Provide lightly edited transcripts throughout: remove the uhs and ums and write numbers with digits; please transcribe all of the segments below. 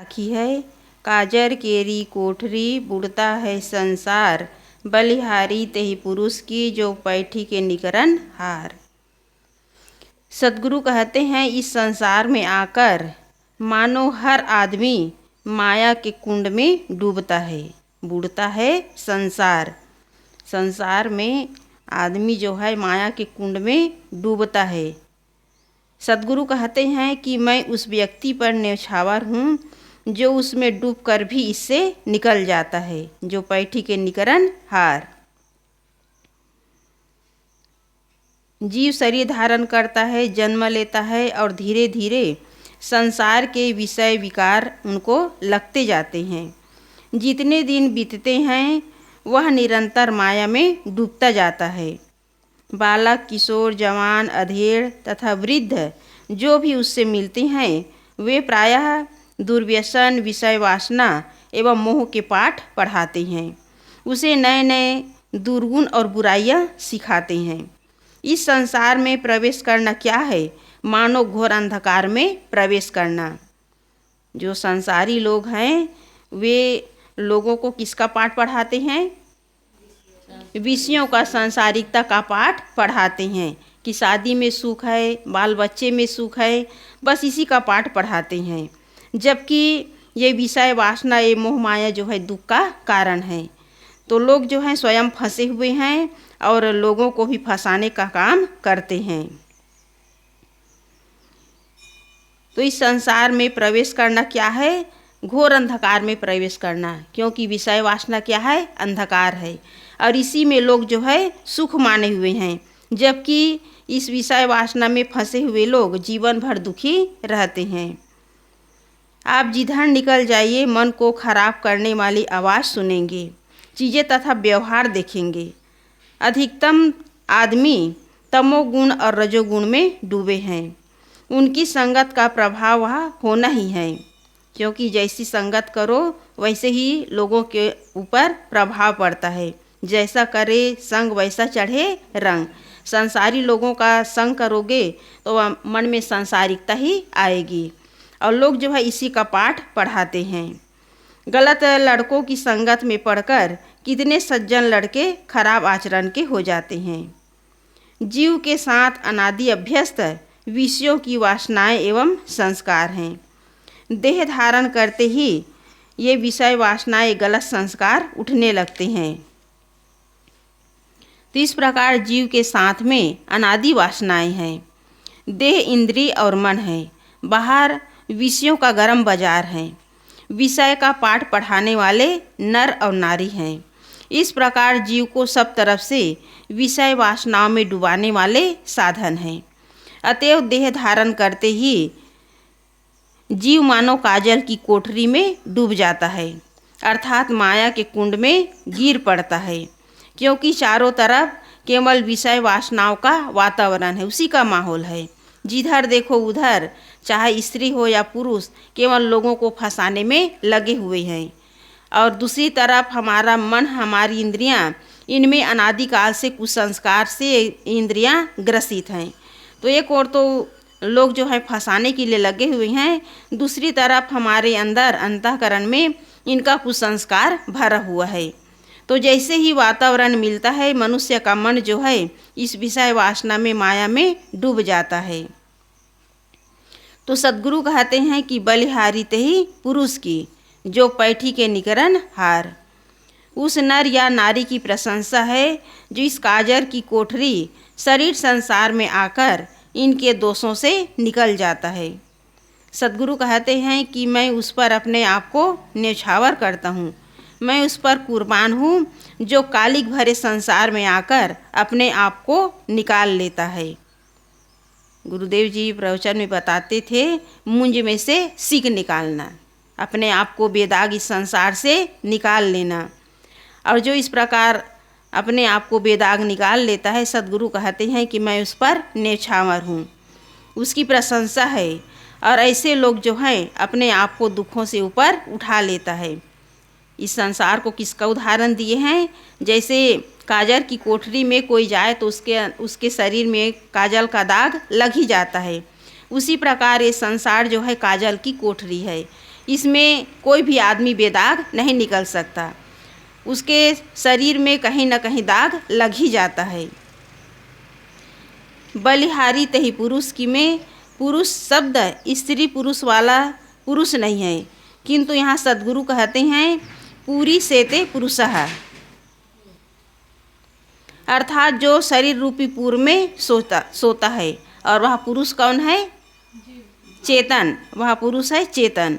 आखी है। काजर केरी कोठरी बुड़ता है संसार, बलिहारी तेहि पुरुष की जो पैठी के निकरन हार। सदगुरु कहते हैं इस संसार में आकर मानो हर आदमी माया के कुंड में डूबता है, बुड़ता है संसार। संसार में आदमी जो है माया के कुंड में डूबता है। सदगुरु कहते हैं कि मैं उस व्यक्ति पर न्यौछावर हूँ जो उसमें डूबकर भी इससे निकल जाता है, जो पैठी के निकरन हार। जीव शरीर धारण करता है, जन्म लेता है और धीरे धीरे संसार के विषय विकार उनको लगते जाते हैं। जितने दिन बीतते हैं वह निरंतर माया में डूबता जाता है। बालक, किशोर, जवान, अधेड़ तथा वृद्ध जो भी उससे मिलते हैं वे प्रायः दुर्व्यसन, विषय वासना एवं मोह के पाठ पढ़ाते हैं। उसे नए नए दुर्गुण और बुराइयां सिखाते हैं। इस संसार में प्रवेश करना क्या है? मानो घोर अंधकार में प्रवेश करना। जो संसारी लोग हैं वे लोगों को किसका पाठ पढ़ाते हैं? विषयों का, सांसारिकता का पाठ पढ़ाते हैं कि शादी में सुख है, बाल बच्चे में सुख है, बस इसी का पाठ पढ़ाते हैं। जबकि ये विषय वासना, ये मोह माया जो है दुख का कारण है। तो लोग जो हैं स्वयं फंसे हुए हैं और लोगों को भी फंसाने का काम करते हैं। तो इस संसार में प्रवेश करना क्या है? घोर अंधकार में प्रवेश करना, क्योंकि विषय वासना क्या है? अंधकार है। और इसी में लोग जो है सुख माने हुए हैं, जबकि इस विषय वासना में फंसे हुए लोग जीवन भर दुखी रहते हैं। आप जिधर निकल जाइए मन को खराब करने वाली आवाज़ सुनेंगे, चीज़ें तथा व्यवहार देखेंगे। अधिकतम आदमी तमोगुण और रजोगुण में डूबे हैं। उनकी संगत का प्रभाव वहाँ होना ही है, क्योंकि जैसी संगत करो वैसे ही लोगों के ऊपर प्रभाव पड़ता है। जैसा करे संग वैसा चढ़े रंग। संसारी लोगों का संग करोगे तो मन में सांसारिकता ही आएगी। और लोग जो है इसी का पाठ पढ़ाते हैं। गलत लड़कों की संगत में पढ़कर कितने सज्जन लड़के खराब आचरण के हो जाते हैं। जीव के साथ अनादि अभ्यस्त विषयों की वासनाएं एवं संस्कार हैं। देह धारण करते ही ये विषय वासनाएं, गलत संस्कार उठने लगते हैं। तो इस प्रकार जीव के साथ में अनादि वासनाएं हैं। देह, इंद्रिय और मन है। बाहर विषयों का गरम बाजार है। विषय का पाठ पढ़ाने वाले नर और नारी हैं। इस प्रकार जीव को सब तरफ से विषय वासनाओं में डुबाने वाले साधन हैं। अतएव देह धारण करते ही जीव मानो काजल की कोठरी में डूब जाता है, अर्थात माया के कुंड में गिर पड़ता है। क्योंकि चारों तरफ केवल विषय वासनाओं का वातावरण है, उसी का माहौल है। जिधर देखो उधर, चाहे स्त्री हो या पुरुष, केवल लोगों को फंसाने में लगे हुए हैं। और दूसरी तरफ हमारा मन, हमारी इंद्रियां, इनमें अनादिकाल से कुसंस्कार से इंद्रियां ग्रसित हैं। तो एक और तो लोग जो है फंसाने के लिए लगे हुए हैं, दूसरी तरफ हमारे अंदर अंतःकरण में इनका कुसंस्कार भरा हुआ है। तो जैसे ही वातावरण मिलता है, मनुष्य का मन जो है इस विषय वासना में, माया में डूब जाता है। तो सदगुरु कहते हैं कि बलिहारी तेहि पुरुष की जो पैठी के निकरन हार। उस नर या नारी की प्रशंसा है जो इस काजर की कोठरी शरीर संसार में आकर इनके दोषों से निकल जाता है। सदगुरु कहते हैं कि मैं उस पर अपने आप को न्यौछावर करता हूँ। मैं उस पर कुर्बान हूँ जो कालिक भरे संसार में आकर अपने आप को निकाल लेता है। गुरुदेव जी प्रवचन में बताते थे, मुंज में से सीख निकालना, अपने आप को बेदाग इस संसार से निकाल लेना। और जो इस प्रकार अपने आप को बेदाग निकाल लेता है, सदगुरु कहते हैं कि मैं उस पर न्यौछावर हूँ, उसकी प्रशंसा है। और ऐसे लोग जो हैं अपने आप को दुखों से ऊपर उठा लेता है। इस संसार को किसका उदाहरण दिए हैं? जैसे काजल की कोठरी में कोई जाए तो उसके शरीर में काजल का दाग लग ही जाता है। उसी प्रकार ये संसार जो है काजल की कोठरी है। इसमें कोई भी आदमी बेदाग नहीं निकल सकता। उसके शरीर में कहीं न कहीं दाग लग ही जाता है। बलिहारी तही पुरुष की में पुरुष शब्द स्त्री पुरुष वाला पुरुष नहीं है, किंतु यहाँ सद्गुरु कहते हैं पूरी सेते पुरुषः, अर्थात जो शरीर रूपी पूर में सोता है। और वह पुरुष कौन है? चेतन। वह पुरुष है चेतन।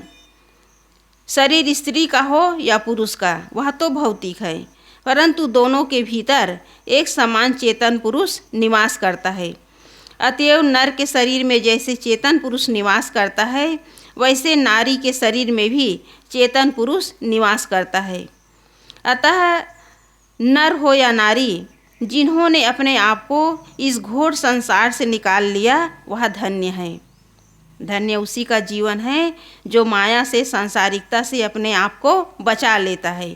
शरीर स्त्री का हो या पुरुष का, वह तो भौतिक है, परंतु दोनों के भीतर एक समान चेतन पुरुष निवास करता है। अतएव नर के शरीर में जैसे चेतन पुरुष निवास करता है, वैसे नारी के शरीर में भी चेतन पुरुष निवास करता है। अतः नर हो या नारी, जिन्होंने अपने आप को इस घोर संसार से निकाल लिया, वह धन्य है। धन्य उसी का जीवन है जो माया से, सांसारिकता से अपने आप को बचा लेता है।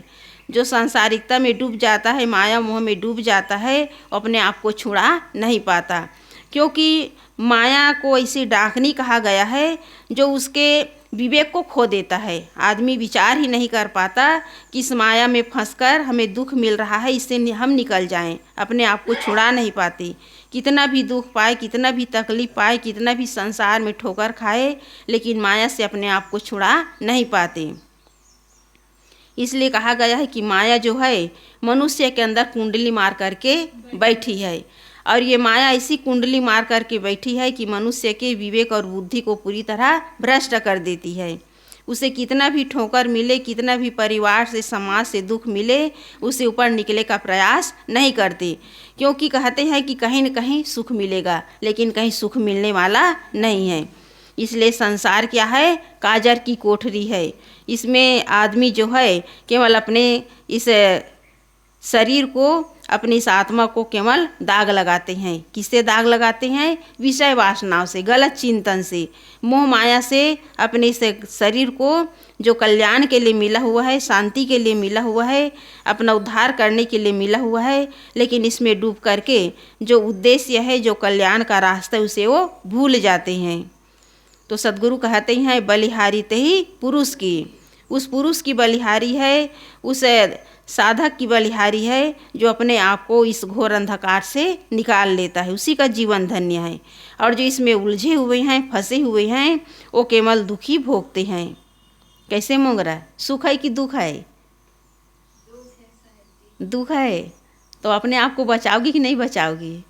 जो सांसारिकता में डूब जाता है, माया मोह में डूब जाता है, अपने आप को छुड़ा नहीं पाता, क्योंकि माया को ऐसी डाकनी कहा गया है जो उसके विवेक को खो देता है। आदमी विचार ही नहीं कर पाता कि इस माया में फंसकर हमें दुख मिल रहा है, इससे हम निकल जाएं। अपने आप को छुड़ा नहीं पाते। कितना भी दुख पाए, कितना भी तकलीफ पाए, कितना भी संसार में ठोकर खाए, लेकिन माया से अपने आप को छुड़ा नहीं पाते। इसलिए कहा गया है कि माया जो है मनुष्य के अंदर कुंडली मार करके बैठी है, और ये माया ऐसी कुंडली मार करके बैठी है कि मनुष्य के विवेक और बुद्धि को पूरी तरह भ्रष्ट कर देती है। उसे कितना भी ठोकर मिले, कितना भी परिवार से, समाज से दुख मिले, उसे ऊपर निकले का प्रयास नहीं करते, क्योंकि कहते हैं कि कहीं न कहीं सुख मिलेगा, लेकिन कहीं सुख मिलने वाला नहीं है। इसलिए संसार क्या है? काजर की कोठरी है। इसमें आदमी जो है केवल अपने इस शरीर को, अपनी इस आत्मा को केवल दाग लगाते हैं। किससे दाग लगाते हैं? विषय वासनाओं से, गलत चिंतन से, मोह माया से अपने इस शरीर को जो कल्याण के लिए मिला हुआ है, शांति के लिए मिला हुआ है, अपना उद्धार करने के लिए मिला हुआ है, लेकिन इसमें डूब करके जो उद्देश्य है, जो कल्याण का रास्ता है, उसे वो भूल जाते हैं। तो सद्गुरु कहते हैं बलिहारी तही पुरुष की। उस पुरुष की बलिहारी है, उस साधक की बलिहारी है जो अपने आप को इस घोर अंधकार से निकाल लेता है। उसी का जीवन धन्य है। और जो इसमें उलझे हुए हैं, फंसे हुए हैं, वो केवल दुख ही भोगते हैं। कैसे मोंगरा? सुख है कि दुख है? दुख है। तो अपने आप को बचाओगी कि नहीं बचाओगी?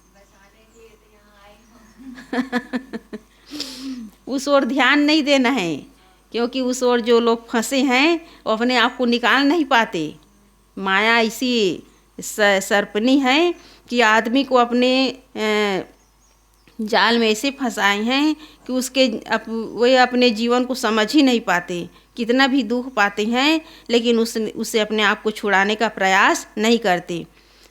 उस ओर ध्यान नहीं देना है, क्योंकि उस ओर जो लोग फंसे हैं वो अपने आप को निकाल नहीं पाते। माया ऐसी सर्पनी है कि आदमी को अपने जाल में ऐसे फंसाए हैं कि वे अपने जीवन को समझ ही नहीं पाते। कितना भी दुख पाते हैं, लेकिन उससे अपने आप को छुड़ाने का प्रयास नहीं करते।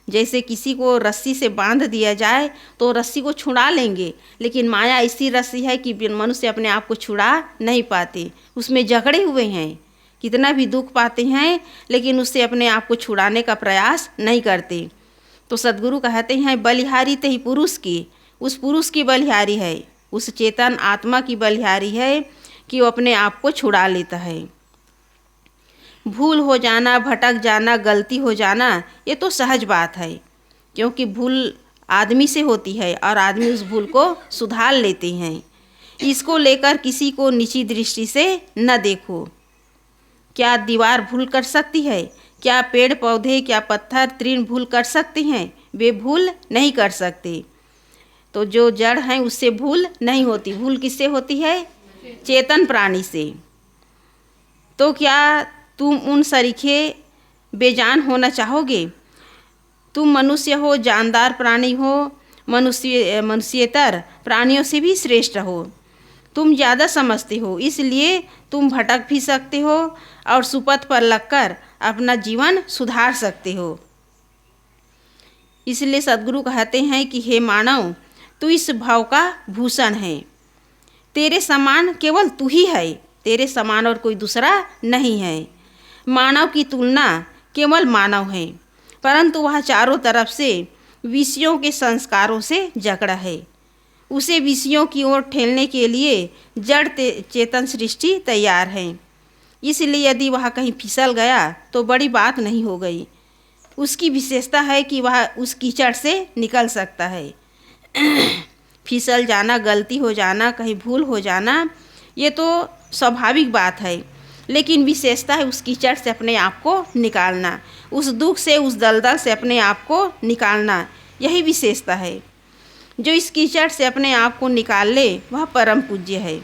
जैसे किसी को रस्सी से बांध दिया जाए तो रस्सी को छुड़ा लेंगे, लेकिन माया ऐसी रस्सी है कि मनुष्य अपने आप को छुड़ा नहीं पाते, उसमें जकड़े हुए हैं। कितना भी दुख पाते हैं, लेकिन उससे अपने आप को छुड़ाने का प्रयास नहीं करते। तो सद्गुरु कहते हैं बलिहारी तही पुरुष की। उस पुरुष की बलिहारी है, उस चेतन आत्मा की बलिहारी है कि वो अपने आप को छुड़ा लेता है। भूल हो जाना, भटक जाना, गलती हो जाना, ये तो सहज बात है, क्योंकि भूल आदमी से होती है और आदमी उस भूल को सुधार लेते हैं। इसको लेकर किसी को नीची दृष्टि से न देखो। क्या दीवार भूल कर सकती है? क्या पेड़ पौधे, क्या पत्थर, तृण भूल कर सकते हैं? वे भूल नहीं कर सकते। तो जो जड़ हैं उससे भूल नहीं होती। भूल किससे होती है? चेतन प्राणी से। तो क्या तुम उन सरीखे बेजान होना चाहोगे? तुम मनुष्य हो, जानदार प्राणी हो, मनुष्यतर प्राणियों से भी श्रेष्ठ हो। तुम ज़्यादा समझते हो, इसलिए तुम भटक भी सकते हो और सुपथ पर लगकर अपना जीवन सुधार सकते हो। इसलिए सद्गुरु कहते हैं कि हे मानव, तू इस भाव का भूषण है। तेरे समान केवल तू ही है, तेरे समान और कोई दूसरा नहीं है। मानव की तुलना केवल मानव है, परंतु वह चारों तरफ से विषयों के संस्कारों से जकड़ा है। उसे विषयों की ओर ठेलने के लिए जड़ चेतन सृष्टि तैयार है। इसलिए यदि वह कहीं फिसल गया तो बड़ी बात नहीं हो गई। उसकी विशेषता है कि वह उस कीचड़ से निकल सकता है। फिसल जाना, गलती हो जाना, कहीं भूल हो जाना, ये तो स्वाभाविक बात है, लेकिन विशेषता है उस कीचड़ से अपने आप को निकालना, उस दुख से, उस दलदल से अपने आप को निकालना, यही विशेषता है। जो इस कीचड़ से अपने आप को निकाल ले वह परम पूज्य है।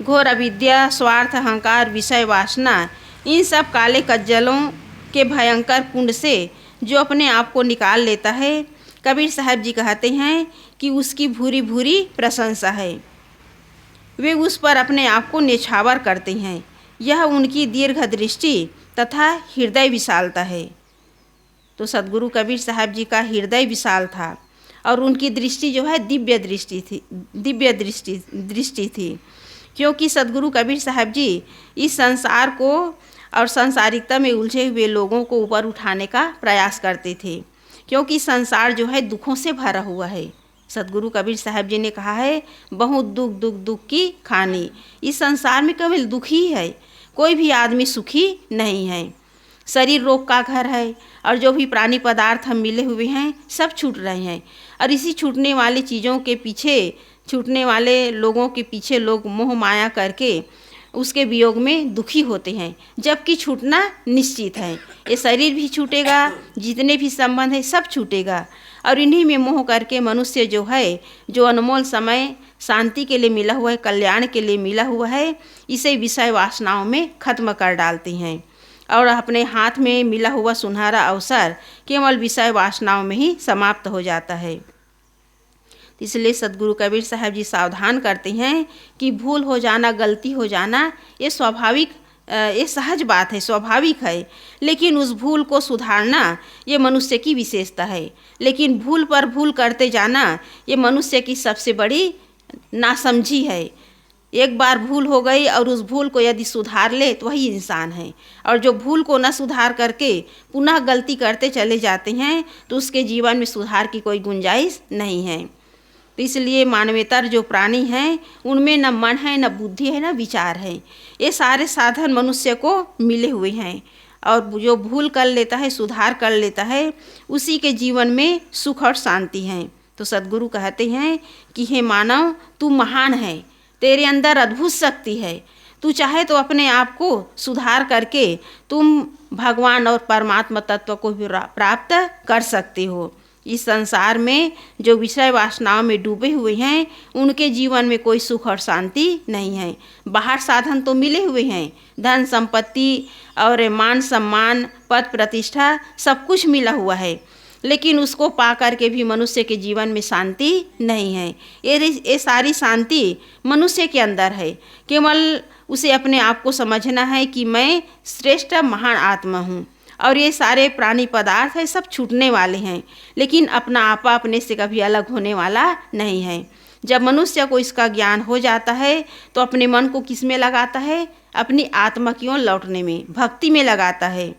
घोर अविद्या, स्वार्थ, अहंकार, विषय वासना, इन सब काले कज्जलों के भयंकर कुंड से जो अपने आप को निकाल लेता है, कबीर साहब जी कहते हैं कि उसकी भूरी भूरी प्रशंसा है। वे उस पर अपने आप को न्यौछावर करते हैं। यह उनकी दीर्घ दृष्टि तथा हृदय विशालता है। तो सद्गुरु कबीर साहब जी का हृदय विशाल था और उनकी दृष्टि जो है दिव्य दृष्टि थी, क्योंकि सद्गुरु कबीर साहब जी इस संसार को और सांसारिकता में उलझे हुए लोगों को ऊपर उठाने का प्रयास करते थे, क्योंकि संसार जो है दुखों से भरा हुआ है। सद्गुरु कबीर साहब जी ने कहा है, बहुत दुख दुख दुख की खानी। इस संसार में केवल दुख ही है, कोई भी आदमी सुखी नहीं है। शरीर रोग का घर है और जो भी प्राणी पदार्थ हम मिले हुए हैं सब छूट रहे हैं, और इसी छूटने वाली चीज़ों के पीछे, छूटने वाले लोगों के पीछे लोग मोह माया करके उसके वियोग में दुखी होते हैं, जबकि छूटना निश्चित है। ये शरीर भी छूटेगा, जितने भी संबंध है सब छूटेगा, और इन्हीं में मोह करके मनुष्य जो है, जो अनमोल समय शांति के लिए मिला हुआ है, कल्याण के लिए मिला हुआ है, इसे विषय वासनाओं में खत्म कर डालते हैं और अपने हाथ में मिला हुआ सुनहरा अवसर केवल विषय वासनाओं में ही समाप्त हो जाता है। इसलिए सद्गुरु कबीर साहब जी सावधान करते हैं कि भूल हो जाना, गलती हो जाना, ये स्वाभाविक, ये सहज बात है, स्वाभाविक है, लेकिन उस भूल को सुधारना ये मनुष्य की विशेषता है। लेकिन भूल पर भूल करते जाना ये मनुष्य की सबसे बड़ी नासमझी है। एक बार भूल हो गई और उस भूल को यदि सुधार ले तो वही इंसान है, और जो भूल को न सुधार करके पुनः गलती करते चले जाते हैं तो उसके जीवन में सुधार की कोई गुंजाइश नहीं है। तो इसलिए मानवेतर जो प्राणी हैं उनमें न मन है, न बुद्धि है, न विचार है। ये सारे साधन मनुष्य को मिले हुए हैं, और जो भूल कर लेता है, सुधार कर लेता है, उसी के जीवन में सुख और शांति है। तो सद्गुरु कहते हैं कि हे मानव, तू महान है, तेरे अंदर अद्भुत शक्ति है। तू चाहे तो अपने आप को सुधार करके तुम भगवान और परमात्मा तत्व को भी प्राप्त कर सकते हो। इस संसार में जो विषय वासनाओं में डूबे हुए हैं उनके जीवन में कोई सुख और शांति नहीं है। बाहर साधन तो मिले हुए हैं, धन संपत्ति और मान सम्मान, पद प्रतिष्ठा, सब कुछ मिला हुआ है, लेकिन उसको पा करके भी मनुष्य के जीवन में शांति नहीं है। ये सारी शांति मनुष्य के अंदर है। केवल उसे अपने आप को समझना है कि मैं श्रेष्ठ महान आत्मा हूँ, और ये सारे प्राणी पदार्थ है सब छूटने वाले हैं, लेकिन अपना आपा अपने से कभी अलग होने वाला नहीं है। जब मनुष्य को इसका ज्ञान हो जाता है तो अपने मन को किस में लगाता है? अपनी आत्मा की ओर लौटने में, भक्ति में लगाता है।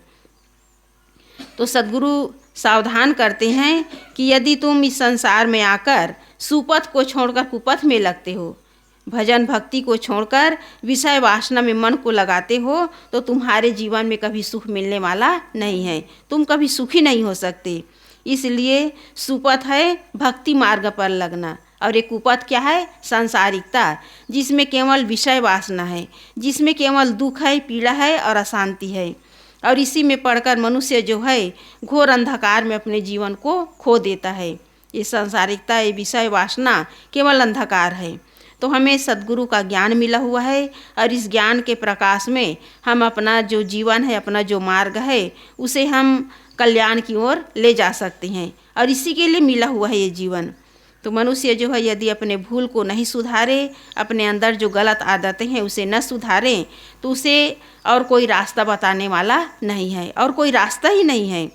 तो सद्गुरु सावधान करते हैं कि यदि तुम इस संसार में आकर सुपथ को छोड़कर कुपथ में लगते हो, भजन भक्ति को छोड़कर विषय वासना में मन को लगाते हो, तो तुम्हारे जीवन में कभी सुख मिलने वाला नहीं है, तुम कभी सुखी नहीं हो सकते। इसलिए सुपथ है भक्ति मार्ग पर लगना, और एक कुपथ क्या है? सांसारिकता, जिसमें केवल विषय वासना है, जिसमें केवल दुख है, पीड़ा है और अशांति है, और इसी में पढ़कर मनुष्य जो है घोर अंधकार में अपने जीवन को खो देता है। ये सांसारिकता, ये विषय वासना केवल अंधकार है। तो हमें सद्गुरु का ज्ञान मिला हुआ है, और इस ज्ञान के प्रकाश में हम अपना जो जीवन है, अपना जो मार्ग है, उसे हम कल्याण की ओर ले जा सकते हैं, और इसी के लिए मिला हुआ है ये जीवन। तो मनुष्य जो है यदि अपने भूल को नहीं सुधारे, अपने अंदर जो गलत आदतें हैं उसे न सुधारें, तो उसे और कोई रास्ता बताने वाला नहीं है, और कोई रास्ता ही नहीं है।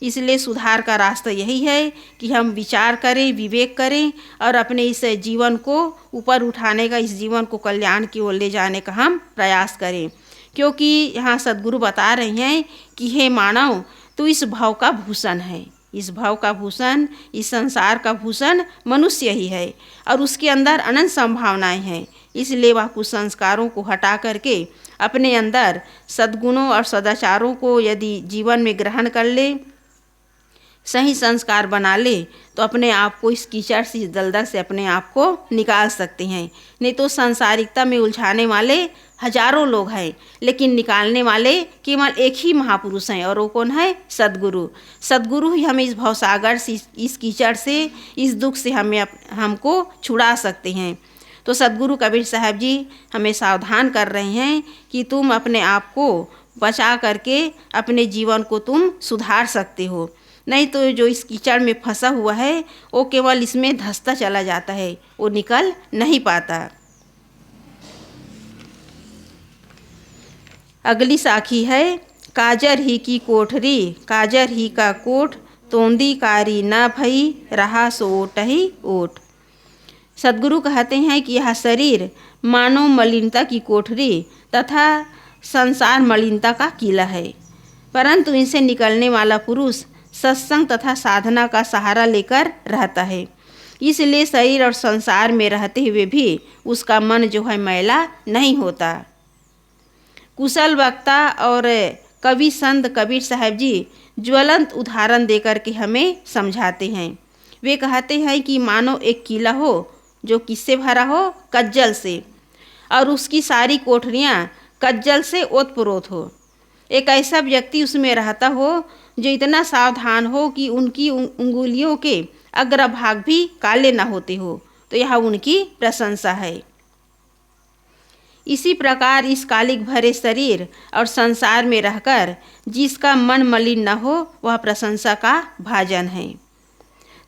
इसलिए सुधार का रास्ता यही है कि हम विचार करें, विवेक करें, और अपने इस जीवन को ऊपर उठाने का, इस जीवन को कल्याण की ओर ले जाने का हम प्रयास करें। क्योंकि यहाँ सद्गुरु बता रहे हैं कि हे मानव, तू इस भाव का भूषण है। इस भाव का भूषण, इस संसार का भूषण मनुष्य ही है, और उसके अंदर अनंत संभावनाएं हैं। इसलिए वह कुसंस्कारों को हटा करके अपने अंदर सद्गुणों और सदाचारों को यदि जीवन में ग्रहण कर ले, सही संस्कार बना ले, तो अपने आप को इस कीचड़ से, इस दलदल से अपने आप को निकाल सकते हैं। नहीं तो संसारिकता में उलझाने वाले हजारों लोग हैं, लेकिन निकालने वाले केवल एक ही महापुरुष हैं, और वो कौन है? सद्गुरु। सद्गुरु ही हमें इस भवसागर से, इस कीचड़ से, इस दुख से हमको छुड़ा सकते हैं। तो सद्गुरु कबीर साहब जी हमें सावधान कर रहे हैं कि तुम अपने आप को बचा करके अपने जीवन को तुम सुधार सकते हो। नहीं तो जो इस कीचड़ में फंसा हुआ है वो केवल इसमें धंसता चला जाता है, वो निकल नहीं पाता। अगली साखी है, काजर ही की कोठरी, काजर ही का कोट, तोंदी कारी न भई, रहा सो ओट ही ओट। सद्गुरु कहते हैं कि यह शरीर मानव मलिनता की कोठरी तथा संसार मलिनता का किला है, परंतु इनसे निकलने वाला पुरुष सत्संग तथा साधना का सहारा लेकर रहता है। इसलिए शरीर और संसार में रहते हुए भी उसका मन जो है मैला नहीं होता। कुशल वक्ता और कवि संत कबीर साहब जी ज्वलंत उदाहरण देकर के हमें समझाते हैं। वे कहते हैं कि मानो एक किला हो जो किससे भरा हो? कज्जल से, और उसकी सारी कोठरियाँ कज्जल से ओतप्रोत हो। एक ऐसा व्यक्ति उसमें रहता हो जो इतना सावधान हो कि उनकी उंगलियों के अग्रभाग भी काले न होते हो, तो यह उनकी प्रशंसा है। इसी प्रकार इस कालिक भरे शरीर और संसार में रहकर जिसका मन मलिन न हो, वह प्रशंसा का भाजन है।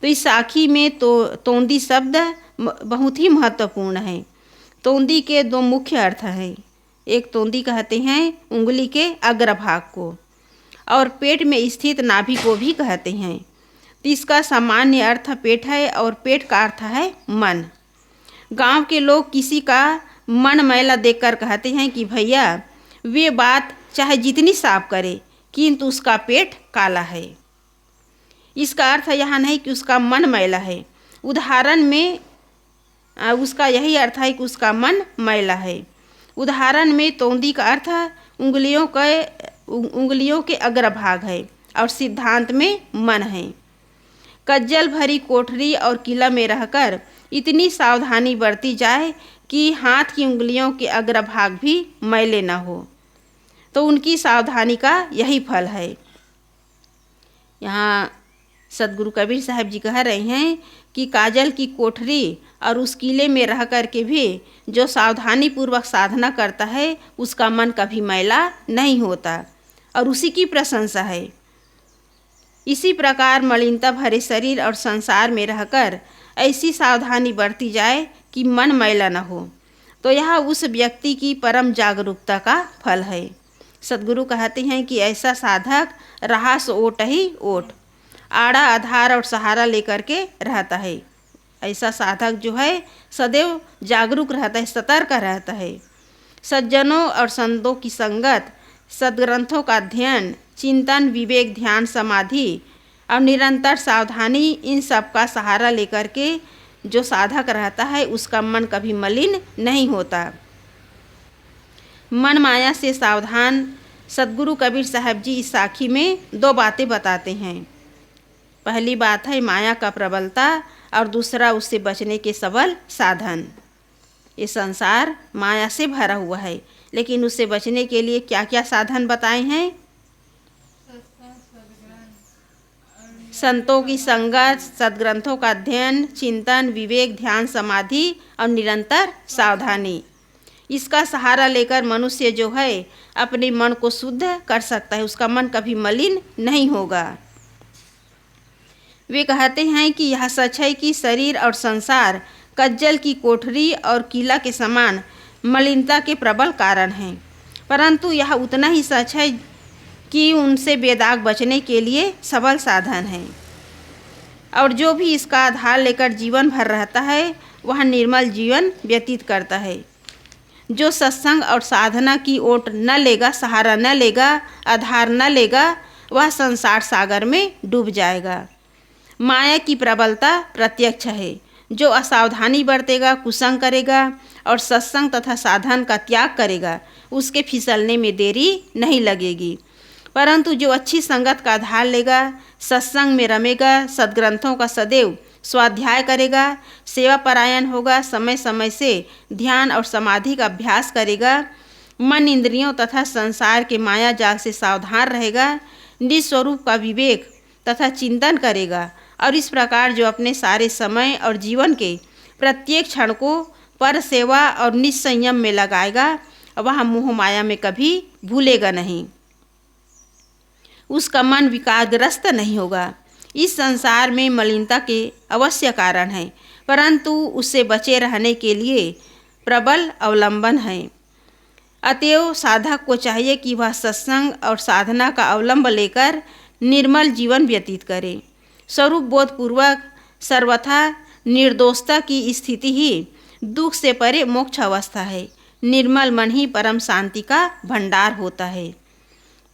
तो इस साखी में तोंदी शब्द बहुत ही महत्वपूर्ण है। तोंदी के दो मुख्य अर्थ हैं। एक तोंदी कहते हैं उंगली के अग्रभाग को, और पेट में स्थित नाभि को भी कहते हैं। तो इसका सामान्य अर्थ पेट है, और पेट का अर्थ है मन। गांव के लोग किसी का मन मैला देखकर कहते हैं कि भैया वे बात चाहे जितनी साफ करे, किंतु उसका पेट काला है। इसका अर्थ यह नहीं कि उसका मन मैला है, उदाहरण में उसका यही अर्थ है कि उसका मन मैला है। उदाहरण में तोंदी का अर्थ उंगलियों के अग्रभाग है, और सिद्धांत में मन है। कज्जल भरी कोठरी और किला में रहकर इतनी सावधानी बरती जाए कि हाथ की उंगलियों के अग्रभाग भी मैले न हो, तो उनकी सावधानी का यही फल है। यहाँ सद्गुरु कबीर साहब जी कह रहे हैं कि काजल की कोठरी और उस किले में रह कर के भी जो सावधानी पूर्वक साधना करता है, उसका मन कभी मैला नहीं होता, और उसी की प्रशंसा है। इसी प्रकार मलिनता भरे शरीर और संसार में रहकर ऐसी सावधानी बरती जाए कि मन मैला न हो, तो यह उस व्यक्ति की परम जागरूकता का फल है। सद्गुरु कहते हैं कि ऐसा साधक रहा सो ओट ही ओट, आड़ा आधार और सहारा लेकर के रहता है। ऐसा साधक जो है सदैव जागरूक रहता है, सतर्क रहता है। सज्जनों और संतों की संगत, सद्ग्रंथों का अध्ययन, चिंतन, विवेक, ध्यान, समाधि और निरंतर सावधानी, इन सब का सहारा लेकर के जो साधक रहता है उसका मन कभी मलिन नहीं होता। मन माया से सावधान सद्गुरु कबीर साहब जी इस साखी में दो बातें बताते हैं। पहली बात है माया का प्रबलता, और दूसरा उससे बचने के सबल साधन। ये संसार माया से भरा हुआ है, लेकिन उससे बचने के लिए क्या क्या साधन बताए हैं? संतों की संगत, सद्ग्रंथों का अध्ययन, चिंतन, विवेक, ध्यान, समाधि और निरंतर सावधानी। इसका सहारा लेकर मनुष्य जो है अपने मन को शुद्ध कर सकता है, उसका मन कभी मलिन नहीं होगा। वे कहते हैं कि यह सच है कि शरीर और संसार कज्जल की कोठरी और किला के समान मलिनता के प्रबल कारण हैं, परंतु यह उतना ही सच है कि उनसे बेदाग बचने के लिए सबल साधन है। और जो भी इसका आधार लेकर जीवन भर रहता है वह निर्मल जीवन व्यतीत करता है। जो सत्संग और साधना की ओट न लेगा, सहारा न लेगा, आधार न लेगा, वह संसार सागर में डूब जाएगा। माया की प्रबलता प्रत्यक्ष है। जो असावधानी बरतेगा, कुसंग करेगा और सत्संग तथा साधन का त्याग करेगा, उसके फिसलने में देरी नहीं लगेगी। परंतु जो अच्छी संगत का आधार लेगा, सत्संग में रमेगा, सद्ग्रंथों का सदैव स्वाध्याय करेगा, सेवा परायण होगा, समय समय से ध्यान और समाधि का अभ्यास करेगा, मन इंद्रियों तथा संसार के माया जाल से सावधान रहेगा, निस्वरूप का विवेक तथा चिंतन करेगा और इस प्रकार जो अपने सारे समय और जीवन के प्रत्येक क्षण को पर सेवा और निस्संयम में लगाएगा, वह मोह माया में कभी भूलेगा नहीं। उसका मन विकारग्रस्त नहीं होगा। इस संसार में मलिनता के अवश्य कारण है, परंतु उससे बचे रहने के लिए प्रबल अवलंबन है। अतएव साधक को चाहिए कि वह सत्संग और साधना का अवलंब लेकर निर्मल जीवन व्यतीत करे। स्वरूप बोध पूर्वक सर्वथा निर्दोषता की स्थिति ही दुख से परे मोक्ष अवस्था है। निर्मल मन ही परम शांति का भंडार होता है।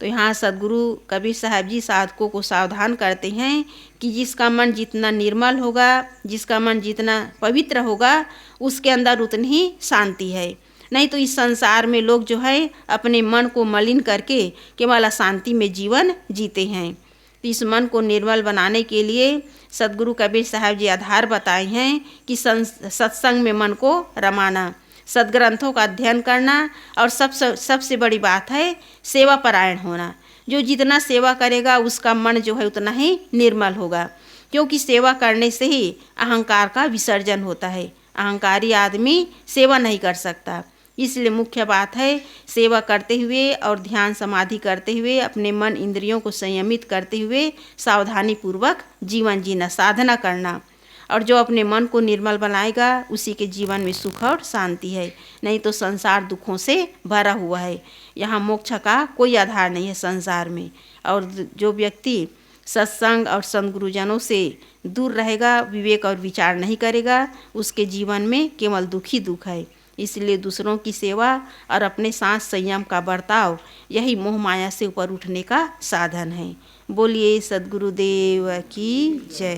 तो यहाँ सद्गुरु कबीर साहब जी साधकों को सावधान करते हैं कि जिसका मन जितना निर्मल होगा, जिसका मन जितना पवित्र होगा, उसके अंदर उतनी ही शांति है। नहीं तो इस संसार में लोग जो है अपने मन को मलिन करके केवल अशांति में जीवन जीते हैं। तो इस मन को निर्मल बनाने के लिए सद्गुरु कबीर साहब जी आधार बताए हैं कि सत्संग में मन को रमाना, सद्ग्रंथों का अध्ययन करना और सबसे बड़ी बात है सेवा परायण होना। जो जितना सेवा करेगा उसका मन जो है उतना ही निर्मल होगा, क्योंकि सेवा करने से ही अहंकार का विसर्जन होता है। अहंकारी आदमी सेवा नहीं कर सकता। इसलिए मुख्य बात है सेवा करते हुए और ध्यान समाधि करते हुए अपने मन इंद्रियों को संयमित करते हुए सावधानी पूर्वक जीवन जीना, साधना करना। और जो अपने मन को निर्मल बनाएगा उसी के जीवन में सुख और शांति है। नहीं तो संसार दुखों से भरा हुआ है। यहाँ मोक्ष का कोई आधार नहीं है संसार में। और जो व्यक्ति सत्संग और संत गुरुजनों से दूर रहेगा, विवेक और विचार नहीं करेगा, उसके जीवन में केवल दुख ही दुख है। इसलिए दूसरों की सेवा और अपने साथ संयम का बर्ताव यही मोह माया से ऊपर उठने का साधन है। बोलिए सद्गुरुदेव की जय।